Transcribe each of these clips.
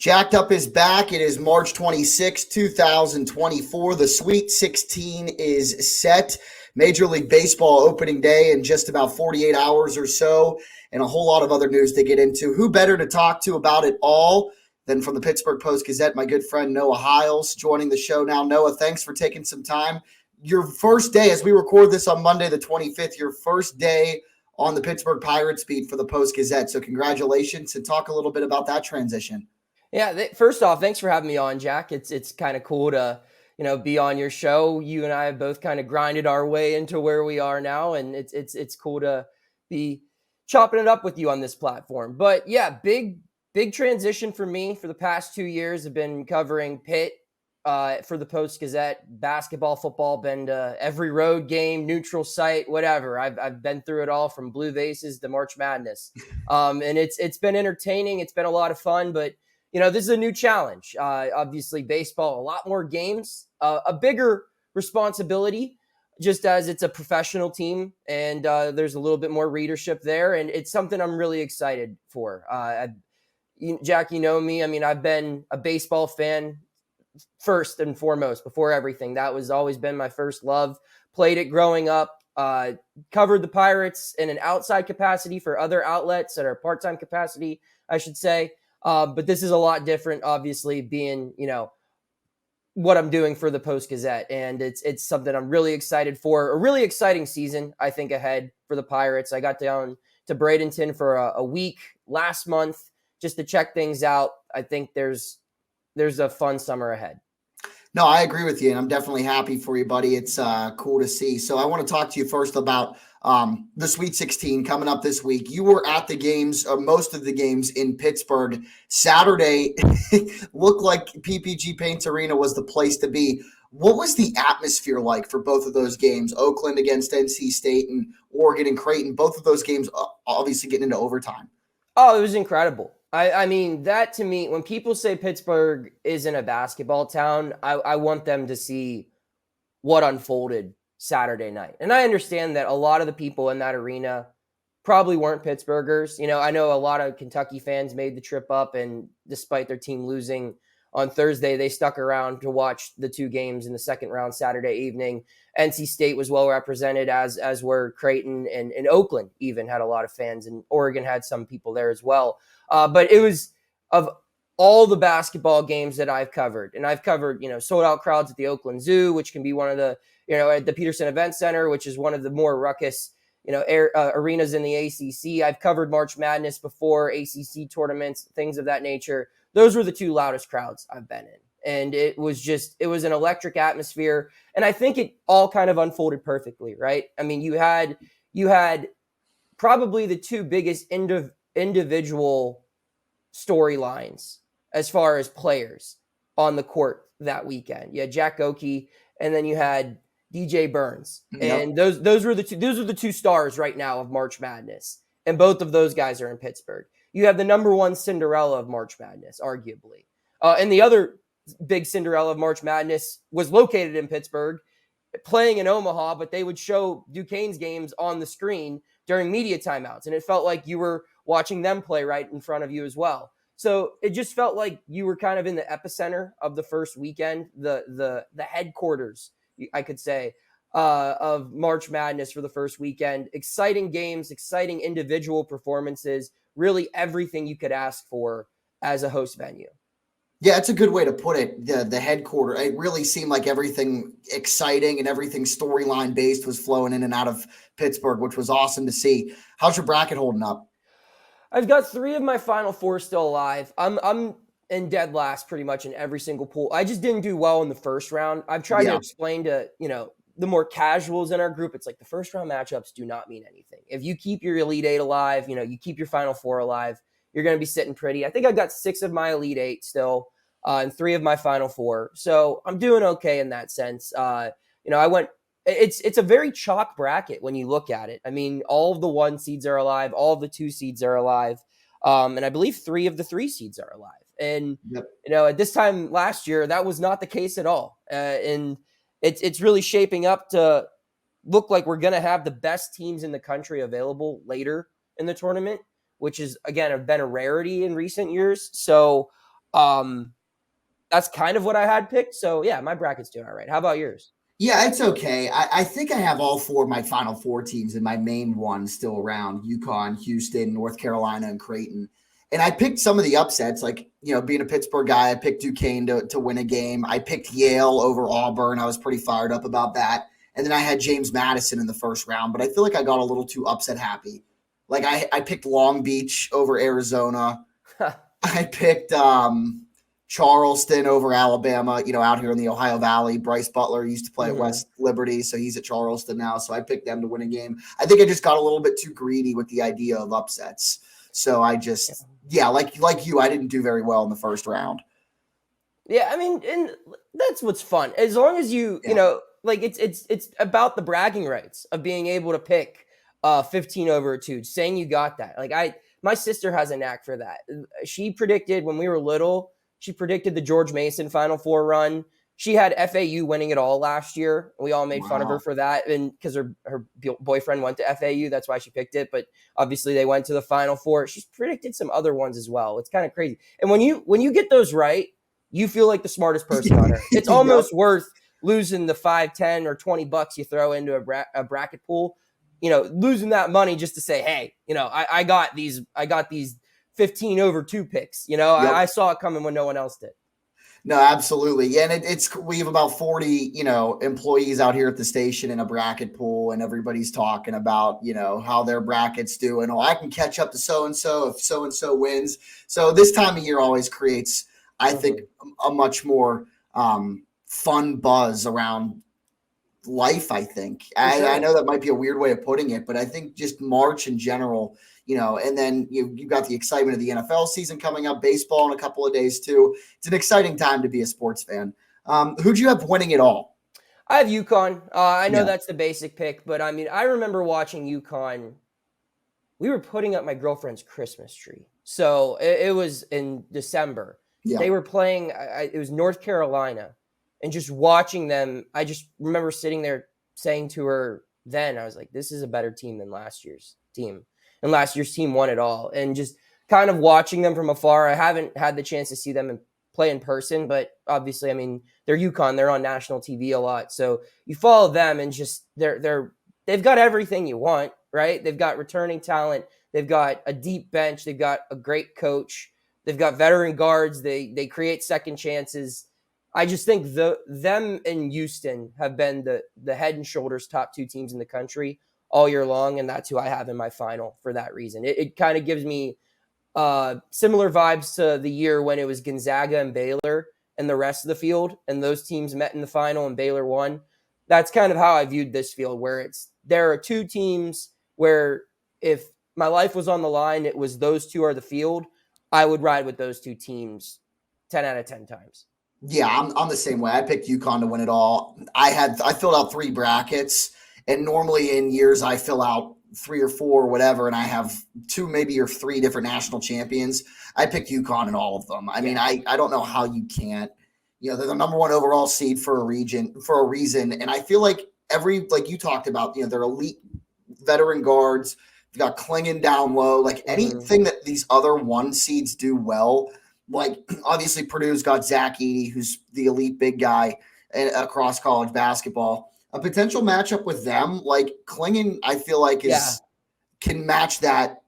Jacked Up is back. It is March 26, 2024. The Sweet 16 is set. Major League Baseball opening day in just about 48 hours or so, and a whole lot of other news to get into. Who better to talk to about it all than from the Pittsburgh Post Gazette, my good friend Noah Hiles, joining the show now. Noah, thanks for taking some time. Your first day, as we record this on Monday the 25th, your first day on the Pittsburgh Pirates beat for the Post Gazette. So congratulations, and talk a little bit about that transition. Yeah, first off, thanks for having me on, Jack. It's kind of cool to, be on your show. You and I have both kind of grinded our way into where we are now, and it's cool to be chopping it up with you on this platform. But yeah, big transition for me. For the past 2 years, I've been covering Pitt for the Post Gazette, basketball, football, been to every road game, neutral site, whatever. I've been through it all, from Blue Vases to March Madness, and it's been entertaining. It's been a lot of fun, but this is a new challenge. Obviously, baseball, a lot more games, a bigger responsibility, just as it's a professional team, and there's a little bit more readership there, and it's something I'm really excited for. Jack, you know me. I mean, I've been a baseball fan first and foremost, before everything. That was always been my first love. Played it growing up. Covered the Pirates in an outside capacity for other outlets that are part-time capacity, I should say. But this is a lot different, obviously, being, what I'm doing for the Post Gazette. And it's something I'm really excited for. A really exciting season, I think, ahead for the Pirates. I got down to Bradenton for a week last month just to check things out. I think there's a fun summer ahead. No, I agree with you, and I'm definitely happy for you, buddy. It's cool to see. So I want to talk to you first about the Sweet 16 coming up this week. You were at the games, most of the games in Pittsburgh. Saturday looked like PPG Paints Arena was the place to be. What was the atmosphere like for both of those games? Oakland against NC State and Oregon and Creighton, both of those games obviously getting into overtime. Oh, it was incredible. I mean, that to me, when people say Pittsburgh isn't a basketball town, I want them to see what unfolded Saturday night. And I understand that a lot of the people in that arena probably weren't Pittsburghers. I know a lot of Kentucky fans made the trip up, and despite their team losing on Thursday, they stuck around to watch the two games in the second round Saturday evening. NC State was well represented, as were Creighton, and Oakland even had a lot of fans, and Oregon had some people there as well. But it was, of all the basketball games that I've covered, and I've covered, sold out crowds at the Oakland Zoo, which can be one of the, at the Peterson Event Center, which is one of the more ruckus, arenas in the ACC. I've covered March Madness before, ACC tournaments, things of that nature. Those were the two loudest crowds I've been in. And it was an electric atmosphere. And I think it all kind of unfolded perfectly, right? I mean, you had probably the two biggest individual storylines as far as players on the court that weekend. You had Jack Oakey, and then you had DJ Burns. Yep. And those are the two stars right now of March Madness. And both of those guys are in Pittsburgh. You have the number one Cinderella of March Madness, arguably. And the other big Cinderella of March Madness was located in Pittsburgh, playing in Omaha, but they would show Duquesne's games on the screen during media timeouts. And it felt like you were watching them play right in front of you as well. So it just felt like you were kind of in the epicenter of the first weekend, the headquarters, I could say, of March Madness for the first weekend. Exciting games, exciting individual performances, really everything you could ask for as a host venue. Yeah, it's a good way to put it. The headquarters, it really seemed like everything exciting and everything storyline based was flowing in and out of Pittsburgh, which was awesome to see. How's your bracket holding up? I've got 3 of my final 4 still alive. I'm in dead last pretty much in every single pool. I just didn't do well in the first round. I've tried to explain to, the more casuals in our group, it's like the first round matchups do not mean anything. If you keep your Elite 8 alive, you keep your Final 4 alive, you're going to be sitting pretty. I think I've got 6 of my Elite 8 still, and 3 of my Final 4. So I'm doing okay in that sense. It's a very chalk bracket when you look at it. I mean, all of the 1 seeds are alive, all of the 2 seeds are alive. And I believe 3 of the 3 seeds are alive. And, at this time last year, that was not the case at all. And it's really shaping up to look like we're going to have the best teams in the country available later in the tournament, which is, again, been a rarity in recent years. So That's kind of what I had picked. So yeah, my bracket's doing all right. How about yours? Yeah, it's okay. I think I have all four of my Final Four teams and my main one still around: UConn, Houston, North Carolina, and Creighton. And I picked some of the upsets, like, being a Pittsburgh guy, I picked Duquesne to win a game. I picked Yale over Auburn. I was pretty fired up about that. And then I had James Madison in the first round, but I feel like I got a little too upset happy. Like I picked Long Beach over Arizona. I picked Charleston over Alabama, out here in the Ohio Valley. Bryce Butler used to play at West Liberty, so he's at Charleston now. So I picked them to win a game. I think I just got a little bit too greedy with the idea of upsets. So I just, like you, I didn't do very well in the first round. Yeah, I mean, and that's what's fun. As long as you, it's about the bragging rights of being able to pick 15 over 2, saying you got that. My sister has a knack for that. She predicted when we were little, she predicted the George Mason Final Four run. She had FAU winning it all last year. We all made fun of her for that, and because her boyfriend went to FAU, that's why she picked it. But obviously, they went to the Final Four. She's predicted some other ones as well. It's kind of crazy. And when you get those right, you feel like the smartest person on earth. It's almost worth losing the $5, $10, or $20 you throw into a bracket pool. Losing that money just to say, hey, I got these 15 over 2 picks. I saw it coming when no one else did. No, absolutely. Yeah, and we have about 40, employees out here at the station in a bracket pool, and everybody's talking about, how their brackets do. And, I can catch up to so-and-so if so-and-so wins. So this time of year always creates, I think, a much more fun buzz around life, I think. I know that might be a weird way of putting it, but I think just March in general, and then you've got the excitement of the NFL season coming up, baseball in a couple of days too. It's an exciting time to be a sports fan. Who'd you have winning it all? I have UConn. I know that's the basic pick, but I mean, I remember watching UConn. We were putting up my girlfriend's Christmas tree. So it was in December. Yeah. They were playing, it was North Carolina. And just watching them, I just remember sitting there saying to her then, I was like, this is a better team than last year's team. And last year's team won it all. And just kind of watching them from afar, I haven't had the chance to see them play in person. But obviously, I mean, they're UConn. They're on national TV a lot. So you follow them and just they've got everything you want, right? They've got returning talent. They've got a deep bench. They've got a great coach. They've got veteran guards. They create second chances. I just think them and Houston have been the head and shoulders top 2 teams in the country all year long, and that's who I have in my final for that reason. It kind of gives me similar vibes to the year when it was Gonzaga and Baylor and the rest of the field, and those teams met in the final and Baylor won. That's kind of how I viewed this field, where there are 2 teams where if my life was on the line, it was those 2 are the field. I would ride with those 2 teams 10 out of 10 times. Yeah, I'm the same way. I picked UConn to win it all. I filled out 3 brackets, and normally in years I fill out 3 or 4 or whatever, and I have 2 maybe or 3 different national champions. I picked UConn in all of them. I mean, I don't know how you can't. They're the number 1 overall seed for a reason, and I feel like like you talked about, they're elite veteran guards. You've got Klingon down low, like anything that these other 1 seeds do well. Like, obviously, Purdue's got Zach Edey, who's the elite big guy across college basketball. A potential matchup with them, like Klingon, I feel like can match that,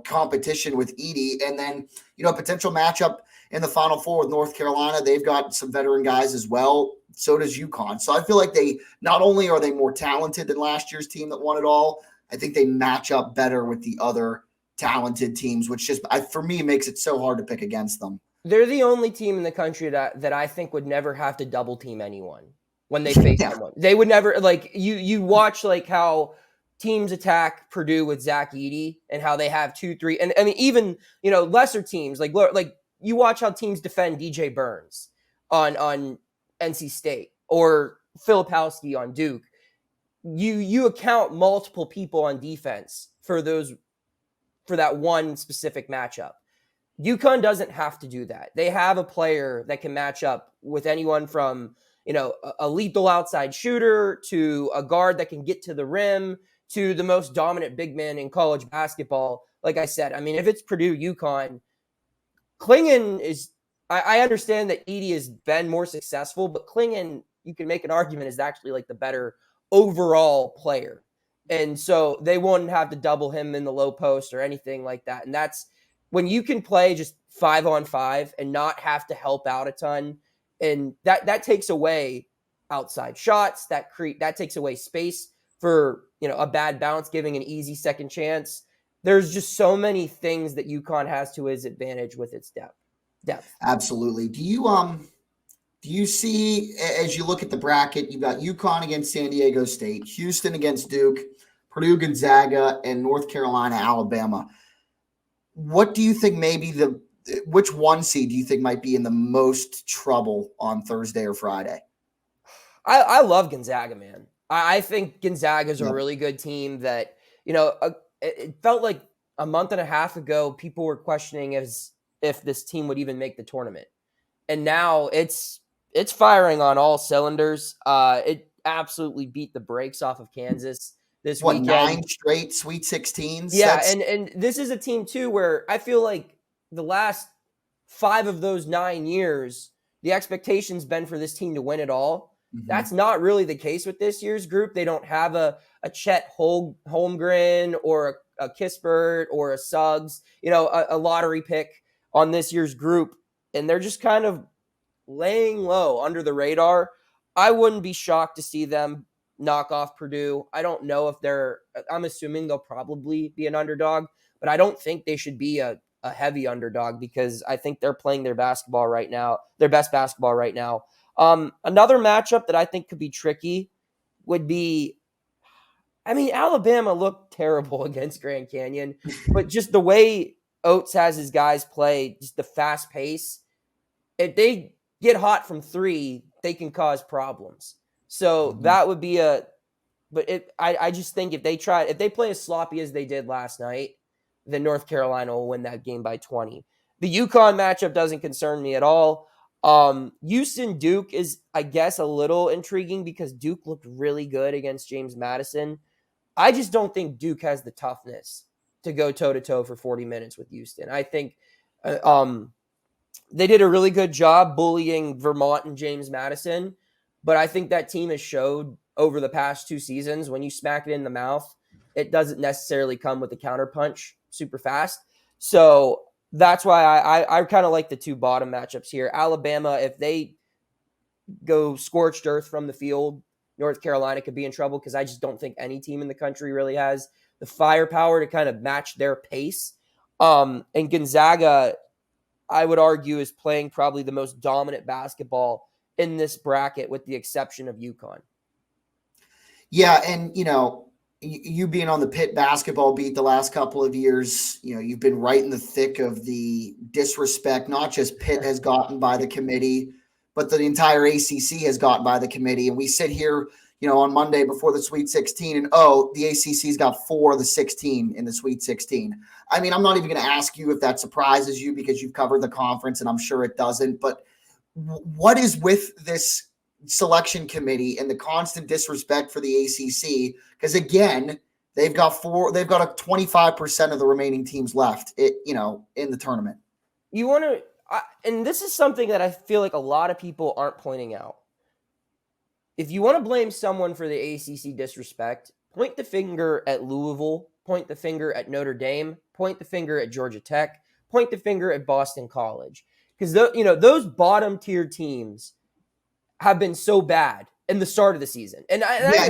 competition with Edey. And then, a potential matchup in the Final Four with North Carolina. They've got some veteran guys as well. So does UConn. So I feel like they not only are they more talented than last year's team that won it all, I think they match up better with the other talented teams, which just for me makes it so hard to pick against them. They're the only team in the country that I think would never have to double team anyone when they face someone. They would never, like, you watch like how teams attack Purdue with Zach Edey and how they have 2, 3, and I mean even lesser teams like you watch how teams defend DJ Burns on NC State or Filipowski on Duke. You account multiple people on defense for that one specific matchup. UConn doesn't have to do that. They have a player that can match up with anyone from, a lethal outside shooter to a guard that can get to the rim to the most dominant big man in college basketball. Like I said, I mean, if it's Purdue, UConn, Klingon is I understand that Edey has been more successful, but Klingon, you can make an argument, is actually like the better overall player. And so they wouldn't have to double him in the low post or anything like that. And that's when you can play just 5-on-5 and not have to help out a ton. And that takes away outside shots, that takes away space for, a bad bounce, giving an easy second chance. There's just so many things that UConn has to his advantage with its depth. Absolutely. Do you see, as you look at the bracket, you've got UConn against San Diego State, Houston against Duke, Purdue, Gonzaga, and North Carolina, Alabama. What do you think which one seed do you think might be in the most trouble on Thursday or Friday? I love Gonzaga, man. I think Gonzaga is a really good team that, it felt like a month and a half ago, people were questioning if this team would even make the tournament. And now it's firing on all cylinders. It absolutely beat the brakes off of Kansas this weekend. 9 straight Sweet 16s? Yeah, and this is a team, too, where I feel like the last 5 of those 9 years, the expectation's been for this team to win it all. Mm-hmm. That's not really the case with this year's group. They don't have a Chet Holmgren or a Kispert or a Suggs, a lottery pick on this year's group. And they're just kind of laying low under the radar. I wouldn't be shocked to see them knock off Purdue. I don't know if I'm assuming they'll probably be an underdog, but I don't think they should be a heavy underdog because I think they're playing their basketball right now, their best basketball right now. Another matchup that I think could be tricky would be, Alabama looked terrible against Grand Canyon, but just the way Oates has his guys play, just the fast pace, if they get hot from 3, they can cause problems. So that would be I just think if they play as sloppy as they did last night, then North Carolina will win that game by 20. The UConn matchup doesn't concern me at all. Houston Duke is, I guess, a little intriguing because Duke looked really good against James Madison. I just don't think Duke has the toughness to go toe-to-toe for 40 minutes with Houston. I think they did a really good job bullying Vermont and James Madison, but I think that team has showed over the past 2 seasons when you smack it in the mouth, it doesn't necessarily come with a counterpunch super fast. So that's why I kind of like the 2 bottom matchups here. Alabama, if they go scorched earth from the field, North Carolina could be in trouble because I just don't think any team in the country really has the firepower to kind of match their pace. And Gonzaga, I would argue, is playing probably the most dominant basketball in this bracket with the exception of UConn. Yeah, and, you being on the Pitt basketball beat the last couple of years, you've been right in the thick of the disrespect, not just Pitt has gotten by the committee, but the entire ACC has gotten by the committee. And we sit here, on Monday before the Sweet 16 and, the ACC's got 4 of the 16 in the Sweet 16. I'm not even going to ask you if that surprises you because you've covered the conference and I'm sure it doesn't. But what is with this selection committee and the constant disrespect for the ACC? Because again, they've got a 25% of the remaining teams left, in the tournament. You want to, and this is something that I feel like a lot of people aren't pointing out. If you want to blame someone for the ACC disrespect, point the finger at Louisville, point the finger at Notre Dame, point the finger at Georgia Tech, point the finger at Boston College. Because those bottom tier teams have been so bad in the start of the season. And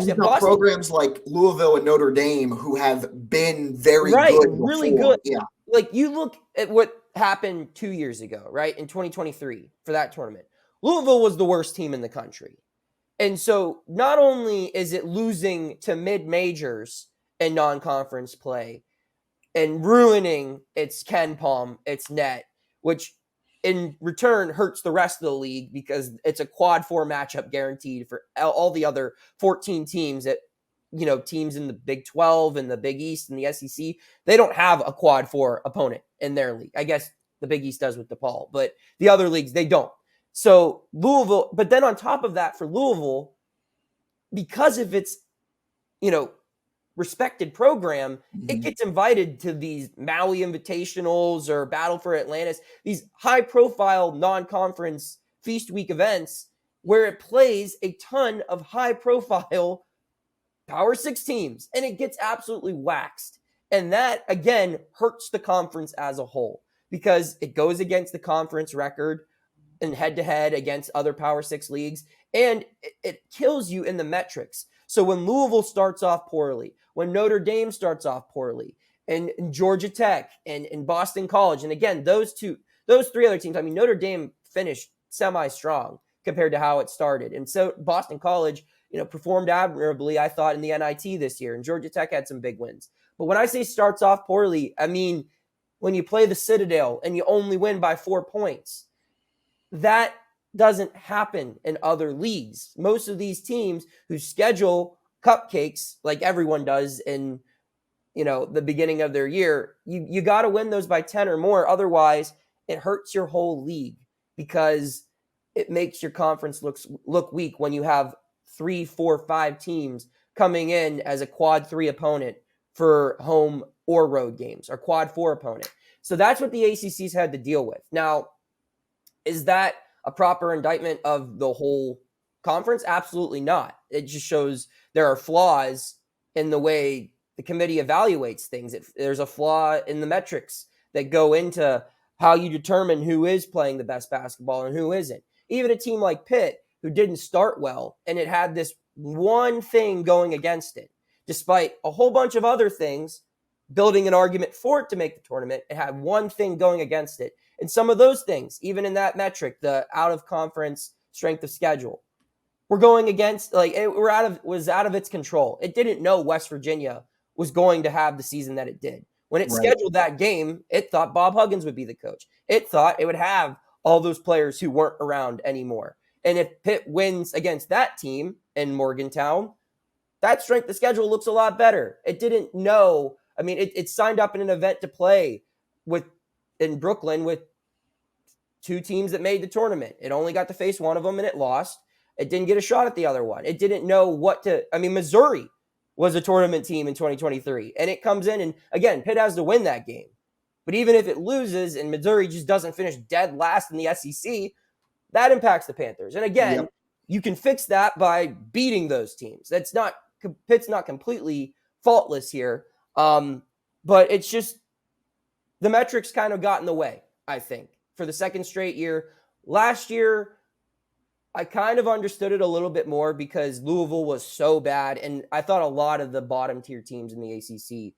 you've got programs like Louisville and Notre Dame who have been very good before. Really good. Yeah. Like you look at what happened 2 years ago, right? In 2023 for that tournament. Louisville was the worst team in the country. And so not only is it losing to mid-majors in non-conference play and ruining its Ken Palm, its net, which in return hurts the rest of the league because it's a quad 4 matchup guaranteed for all the other 14 teams that, teams in the Big 12 and the Big East and the SEC, they don't have a quad 4 opponent in their league. I guess the Big East does with DePaul, but the other leagues, they don't. So Louisville, but then on top of that for Louisville, because of its, respected program, it gets invited to these Maui Invitationals or Battle for Atlantis, these high-profile non-conference Feast Week events where it plays a ton of high-profile Power 6 teams, and it gets absolutely waxed. And that, again, hurts the conference as a whole because it goes against the conference record and head-to-head against other Power 6 leagues, and it kills you in the metrics. So when Louisville starts off poorly, when Notre Dame starts off poorly, and Georgia Tech and Boston College, and again, those three other teams, I mean, Notre Dame finished semi-strong compared to how it started. And so Boston College, performed admirably, I thought, in the NIT this year, and Georgia Tech had some big wins. But when I say starts off poorly, I mean when you play the Citadel and you only win by 4 points. That doesn't happen in other leagues. Most of these teams who schedule cupcakes like everyone does in, the beginning of their year, you got to win those by 10 or more. Otherwise, it hurts your whole league because it makes your conference look weak when you have 3, 4, 5 teams coming in as a quad 3 opponent for home or road games, or quad 4 opponent. So that's what the ACC's had to deal with. Now, is that a proper indictment of the whole conference? Absolutely not. It just shows there are flaws in the way the committee evaluates things. There's a flaw in the metrics that go into how you determine who is playing the best basketball and who isn't. Even a team like Pitt, who didn't start well, and it had this one thing going against it, despite a whole bunch of other things building an argument for it to make the tournament, it had one thing going against it. And some of those things, even in that metric, the out-of-conference strength of schedule, were going against, was out of its control. It didn't know West Virginia was going to have the season that it did. When it scheduled that game, it thought Bob Huggins would be the coach. It thought it would have all those players who weren't around anymore. And if Pitt wins against that team in Morgantown, that strength of schedule looks a lot better. It didn't know. I mean, it signed up in an event to play in Brooklyn with 2 teams that made the tournament. It only got to face one of them and it lost. It didn't get a shot at the other one. It didn't know Missouri was a tournament team in 2023. And it comes in, and again, Pitt has to win that game. But even if it loses and Missouri just doesn't finish dead last in the SEC, that impacts the Panthers. And again, you can fix that by beating those teams. Pitt's not completely faultless here. But it's just the metrics kind of got in the way, I think, for the second straight year. Last year, I kind of understood it a little bit more because Louisville was so bad, and I thought a lot of the bottom tier teams in the ACC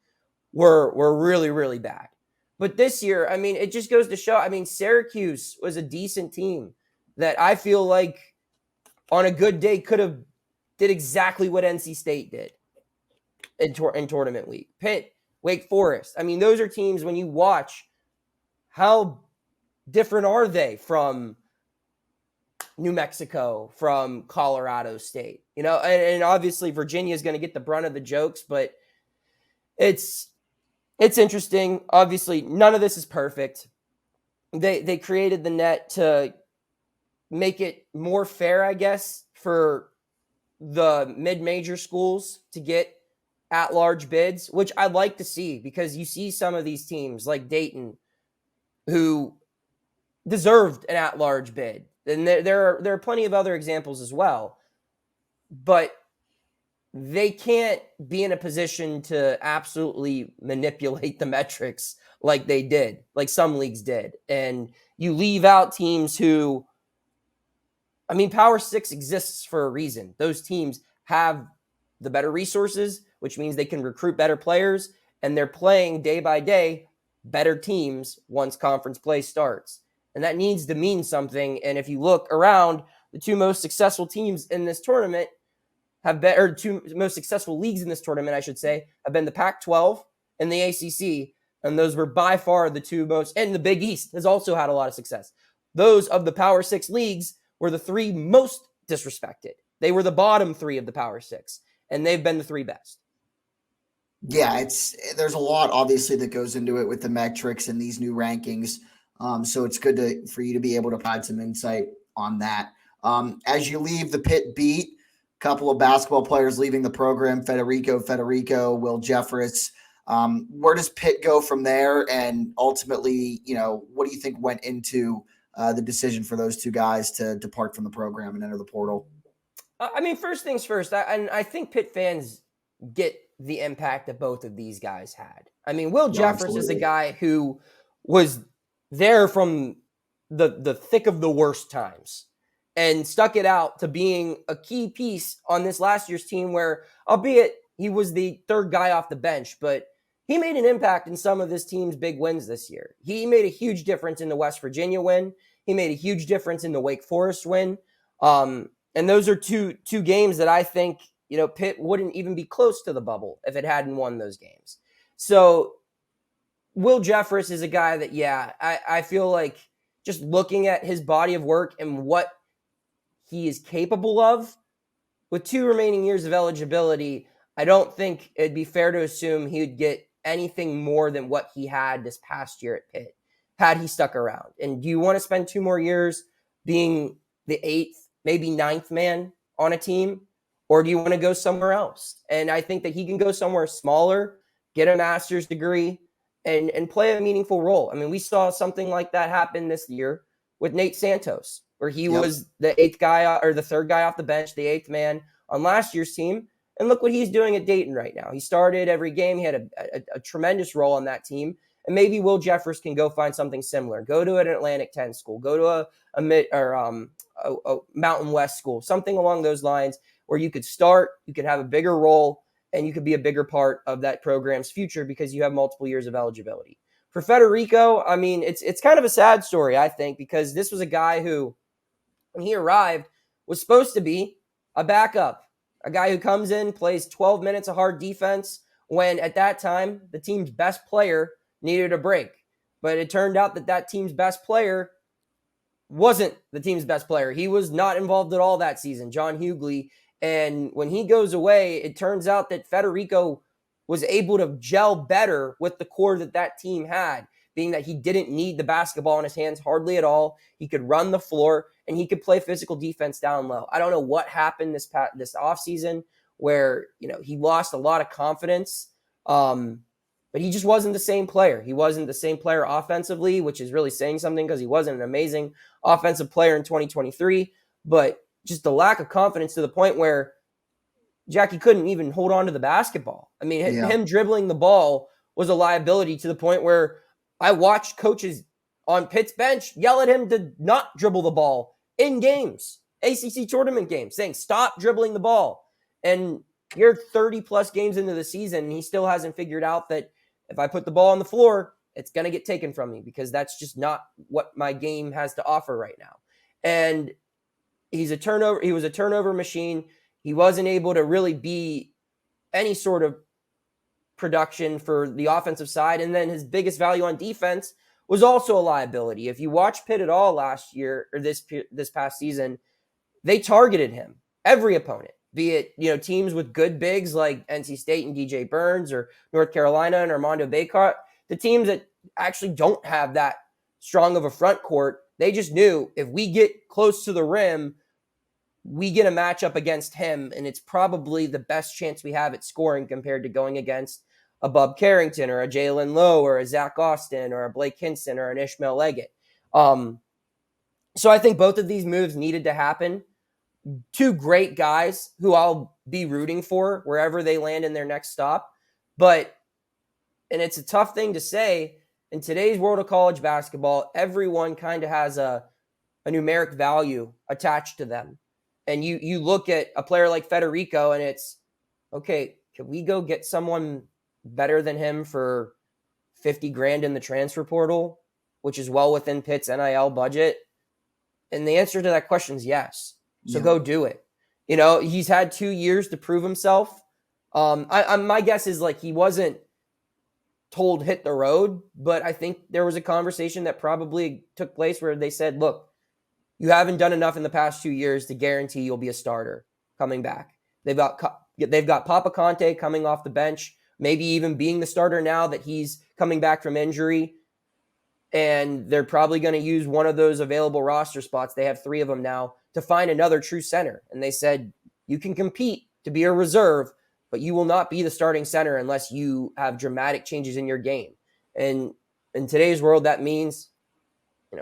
were really, really bad. But this year, I mean, it just goes to show, Syracuse was a decent team that I feel like on a good day could have did exactly what NC State did in tournament week. Pitt, Wake Forest. Those are teams when you watch, how different are they from New Mexico, from Colorado State? And obviously Virginia is going to get the brunt of the jokes, but it's interesting. Obviously, none of this is perfect. They created the net to make it more fair, I guess, for the mid-major schools to get at-large bids, which I'd like to see, because you see some of these teams like Dayton who deserved an at-large bid. And there are plenty of other examples as well. But they can't be in a position to absolutely manipulate the metrics like they did, like some leagues did. And you leave out teams who, Power 6 exists for a reason. Those teams have the better resources, which means they can recruit better players, and they're playing day by day better teams once conference play starts. And that needs to mean something. And if you look around, the 2 most successful teams in this tournament or 2 most successful leagues in this tournament, I should say, have been the Pac-12 and the ACC. And those were by far the 2 most, and the Big East has also had a lot of success. Those of the Power 6 leagues were the 3 most disrespected. They were the bottom 3 of the Power 6, and they've been the 3 best. Yeah, there's a lot obviously that goes into it with the metrics and these new rankings. So it's good for you to be able to provide some insight on that. As you leave the Pitt beat, couple of basketball players leaving the program, Federico, Will Jeffress. Where does Pitt go from there? And ultimately, what do you think went into the decision for those two guys to depart from the program and enter the portal? I mean, first things first, I think Pitt fans get the impact that both of these guys had. I mean, Will Jeffress is a guy who was there from the thick of the worst times and stuck it out to being a key piece on this last year's team where, albeit he was the third guy off the bench, but he made an impact in some of this team's big wins this year. He made a huge difference in the West Virginia win. He made a huge difference in the Wake Forest win. And those are two games that I think, Pitt wouldn't even be close to the bubble if it hadn't won those games. So Will Jeffress is a guy that, I feel like just looking at his body of work and what he is capable of with 2 remaining years of eligibility, I don't think it'd be fair to assume he would get anything more than what he had this past year at Pitt had he stuck around. And do you want to spend 2 more years being the 8th, maybe 9th man on a team? Or do you want to go somewhere else? And I think that he can go somewhere smaller, get a master's degree, and play a meaningful role. I mean, we saw something like that happen this year with Nate Santos, where he was the 8th guy or the 3rd guy off the bench, the 8th man on last year's team. And look what he's doing at Dayton right now. He started every game. He had a tremendous role on that team. And maybe Will Jeffress can go find something similar. Go to an Atlantic 10 school. Go to a Mountain West school. Something along those lines where you could start, you could have a bigger role, and you could be a bigger part of that program's future because you have multiple years of eligibility. For Federico, I mean, it's kind of a sad story, I think, because this was a guy who, when he arrived, was supposed to be a backup. A guy who comes in, plays 12 minutes of hard defense when at that time the team's best player needed a break. But it turned out that team's best player wasn't the team's best player. He was not involved at all that season, John Hughley. And when he goes away, it turns out that Federico was able to gel better with the core that team had, being that he didn't need the basketball in his hands hardly at all. He could run the floor and he could play physical defense down low. I don't know what happened this offseason where, he lost a lot of confidence, but he just wasn't the same player. He wasn't the same player offensively, which is really saying something because he wasn't an amazing offensive player in 2023, but just the lack of confidence to the point where Jackie couldn't even hold on to the basketball. I mean, him dribbling the ball was a liability to the point where I watched coaches on Pitt's bench yell at him to not dribble the ball in games, ACC tournament games, saying, stop dribbling the ball. And you're 30 plus games into the season, and he still hasn't figured out that if I put the ball on the floor, it's going to get taken from me because that's just not what my game has to offer right now. And he was a turnover machine. He wasn't able to really be any sort of production for the offensive side. And then his biggest value on defense was also a liability. If you watch Pitt at all last year or this past season, they targeted him, every opponent, be it, teams with good bigs like NC State and DJ Burns or North Carolina and Armando Bacot, the teams that actually don't have that strong of a front court. They just knew if we get close to the rim, we get a matchup against him, and it's probably the best chance we have at scoring compared to going against a Bub Carrington or a Jalen Lowe or a Zach Austin or a Blake Hinson or an Ishmael Leggett. So I think both of these moves needed to happen. 2 great guys who I'll be rooting for wherever they land in their next stop. And it's a tough thing to say, in today's world of college basketball, everyone kind of has a numeric value attached to them. And you look at a player like Federico and it's, okay, can we go get someone better than him for $50,000 in the transfer portal, which is well within Pitt's NIL budget? And the answer to that question is yes. So go do it. He's had 2 years to prove himself. My guess is he wasn't told hit the road, but I think there was a conversation that probably took place where they said, look, you haven't done enough in the past 2 years to guarantee you'll be a starter coming back. They've got Papa Conte coming off the bench, maybe even being the starter now that he's coming back from injury. And they're probably going to use one of those available roster spots. They have 3 of them now to find another true center. And they said, You can compete to be a reserve, but you will not be the starting center unless you have dramatic changes in your game. And in today's world, that means,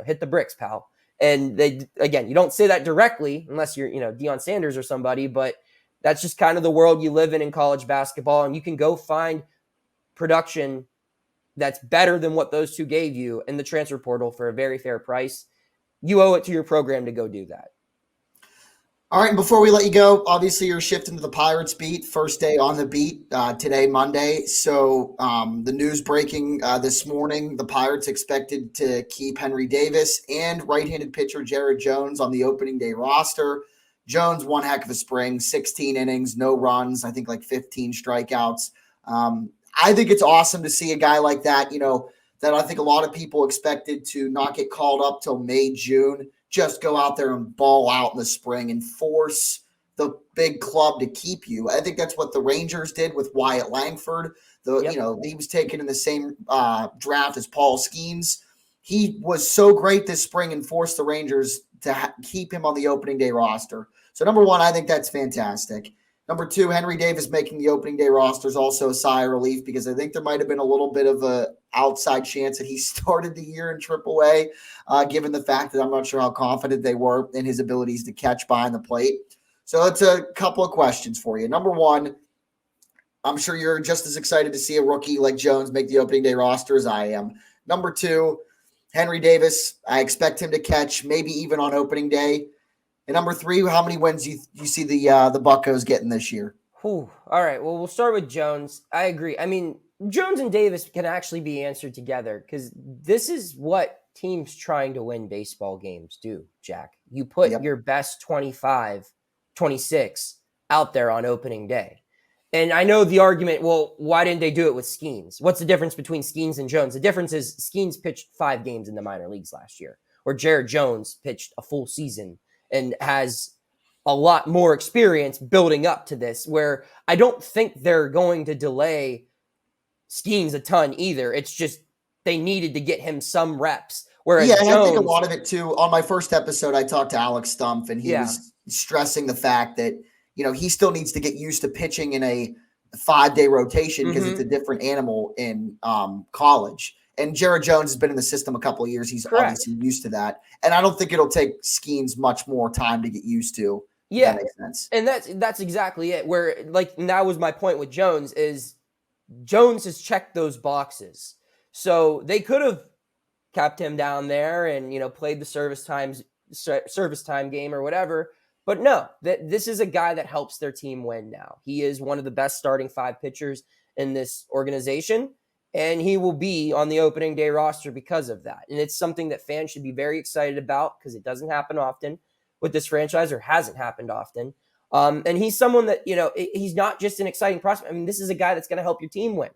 hit the bricks, pal. And again, you don't say that directly unless you're, Deion Sanders or somebody, but that's just kind of the world you live in college basketball. And you can go find production that's better than what those two gave you in the transfer portal for a very fair price. You owe it to your program to go do that. All right, and before we let you go, obviously you're shifting to the Pirates beat, first day on the beat today, Monday. So the news breaking this morning, the Pirates expected to keep Henry Davis and right-handed pitcher Jared Jones on the opening day roster. Jones, one heck of a spring, 16 innings, no runs, I think like 15 strikeouts. I think it's awesome to see a guy like that, that I think a lot of people expected to not get called up till May, June. Just go out there and ball out in the spring and force the big club to keep you. I think that's what the Rangers did with Wyatt Langford. He was taken in the same draft as Paul Skeens. He was so great this spring and forced the Rangers to keep him on the opening day roster. So number one, I think that's fantastic. Number two, Henry Davis making the opening day roster is also a sigh of relief because I think there might have been a little bit of a outside chance that he started the year in AAA, given the fact that I'm not sure how confident they were in his abilities to catch behind the plate. So it's a couple of questions for you. Number one, I'm sure you're just as excited to see a rookie like Jones make the opening day roster as I am. Number two, Henry Davis, I expect him to catch maybe even on opening day. And number three, how many wins you see the Buccos getting this year? All right. Well, we'll start with Jones. I agree. I mean, Jones and Davis can actually be answered together because this is what teams trying to win baseball games do, Jack. You put your best 25, 26 out there on opening day. And I know the argument, well, why didn't they do it with Skeens? What's the difference between Skeens and Jones? The difference is Skeens pitched 5 games in the minor leagues last year, or Jared Jones pitched a full season and has a lot more experience building up to this, where I don't think they're going to delay Skeens a ton either. It's just they needed to get him some reps. Whereas and Jones, I think a lot of it too, on my first episode, I talked to Alex Stumpf, and he was stressing the fact that, he still needs to get used to pitching in a 5-day rotation because it's a different animal in college. And Jared Jones has been in the system a couple of years. He's obviously used to that. And I don't think it'll take Skeens much more time to get used to. Yeah. That makes sense. And that's exactly it. Where, and that was my point with Jones, is Jones has checked those boxes. So they could have kept him down there and, played the service time game or whatever. But no, this is a guy that helps their team win now. He is one of the best starting 5 pitchers in this organization. And he will be on the opening day roster because of that. And it's something that fans should be very excited about because it doesn't happen often with this franchise, or hasn't happened often. And he's someone that, he's not just an exciting prospect. I mean, this is a guy that's going to help your team win.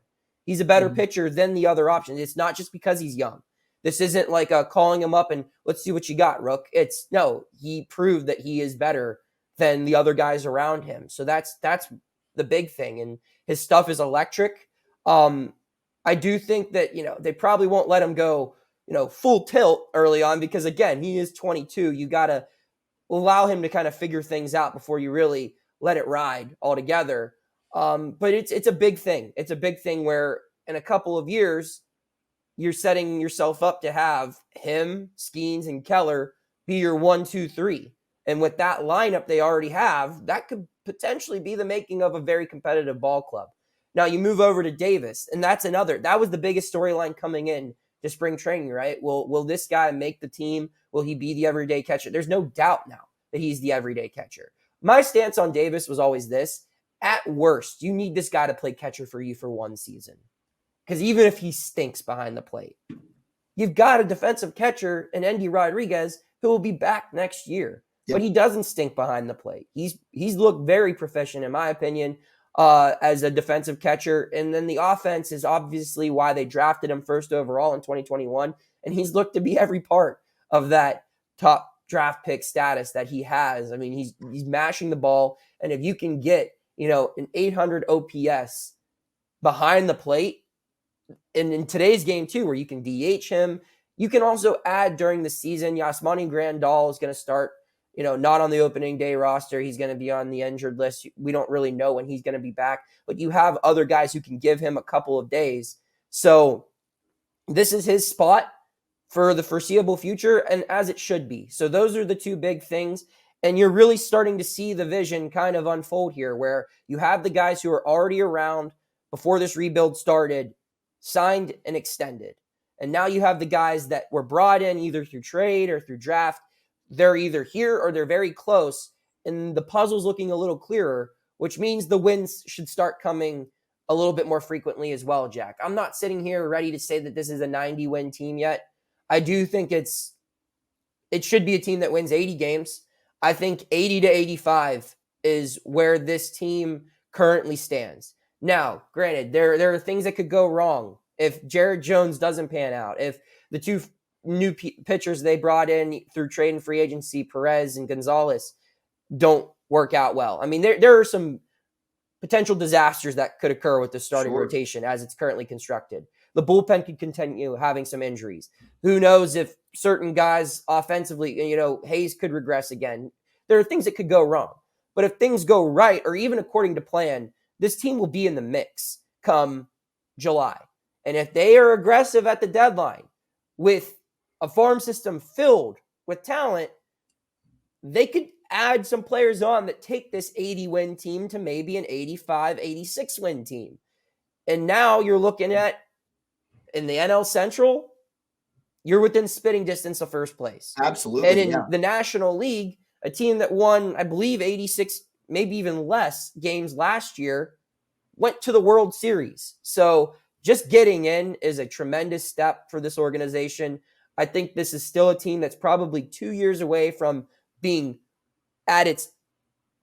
He's a better pitcher than the other options. It's not just because he's young. This isn't like calling him up and let's see what you got, Rook. He proved that he is better than the other guys around him. So that's the big thing. And his stuff is electric. I do think that, they probably won't let him go, full tilt early on because, again, he is 22. You got to allow him to kind of figure things out before you really let it ride altogether. But it's a big thing. It's a big thing where in a couple of years, you're setting yourself up to have him, Skeens, and Keller be your 1, 2, 3. And with that lineup they already have, that could potentially be the making of a very competitive ball club. Now you move over to Davis, and that was the biggest storyline coming in to spring training, right? Will this guy make the team? Will he be the everyday catcher? There's no doubt now that he's the everyday catcher. My stance on Davis was always this: at worst, you need this guy to play catcher for you for 1 season. Because even if he stinks behind the plate, you've got a defensive catcher in Endy Rodriguez who will be back next year. Yep. But he doesn't stink behind the plate. He's looked very proficient, in my opinion, as a defensive catcher. And then the offense is obviously why they drafted him first overall in 2021. And he's looked to be every part of that top draft pick status that he has. I mean, he's mashing the ball. And if you can get, an 800 OPS behind the plate, and in today's game too, where you can DH him, you can also add during the season, Yasmani Grandal is going to start, not on the opening day roster. He's going to be on the injured list. We don't really know when he's going to be back, but you have other guys who can give him a couple of days. So this is his spot for the foreseeable future, and as it should be. So those are the two big things. And you're really starting to see the vision kind of unfold here, where you have the guys who are already around before this rebuild started, signed and extended. And now you have the guys that were brought in either through trade or through draft. They're either here or they're very close. And the puzzle's looking a little clearer, which means the wins should start coming a little bit more frequently as well, Jack. I'm not sitting here ready to say that this is a 90-win team yet. I do think it should be a team that wins 80 games. I think 80 to 85 is where this team currently stands. Now, granted, there are things that could go wrong. If Jared Jones doesn't pan out, if the two new pitchers they brought in through trade and free agency, Perez and Gonzalez, don't work out well. I mean, there are some potential disasters that could occur with the starting rotation as it's currently constructed. The bullpen could continue having some injuries. Who knows if certain guys offensively, Hayes could regress again. There are things that could go wrong. But if things go right, or even according to plan, this team will be in the mix come July. And if they are aggressive at the deadline with a farm system filled with talent, they could add some players on that take this 80-win team to maybe an 85, 86-win team. And now you're looking at, in the NL Central, you're within spitting distance of first place. Absolutely. And in the National League, a team that won, I believe, 86, maybe even less games last year, went to the World Series. So just getting in is a tremendous step for this organization. I think this is still a team that's probably 2 years away from being at its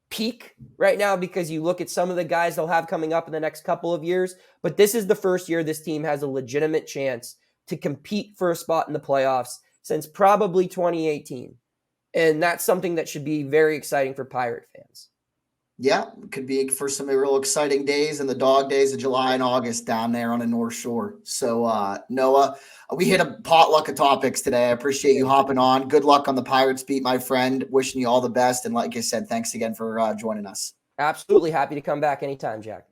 peak right now, because you look at some of the guys they'll have coming up in the next couple of years. But this is the first year this team has a legitimate chance to compete for a spot in the playoffs since probably 2018. And that's something that should be very exciting for Pirate fans. Yeah, could be for some real exciting days in the dog days of July and August down there on the North Shore. So, Noah, we hit a potluck of topics today. I appreciate you hopping on. Good luck on the Pirates beat, my friend. Wishing you all the best. And like I said, thanks again for joining us. Absolutely happy to come back anytime, Jack.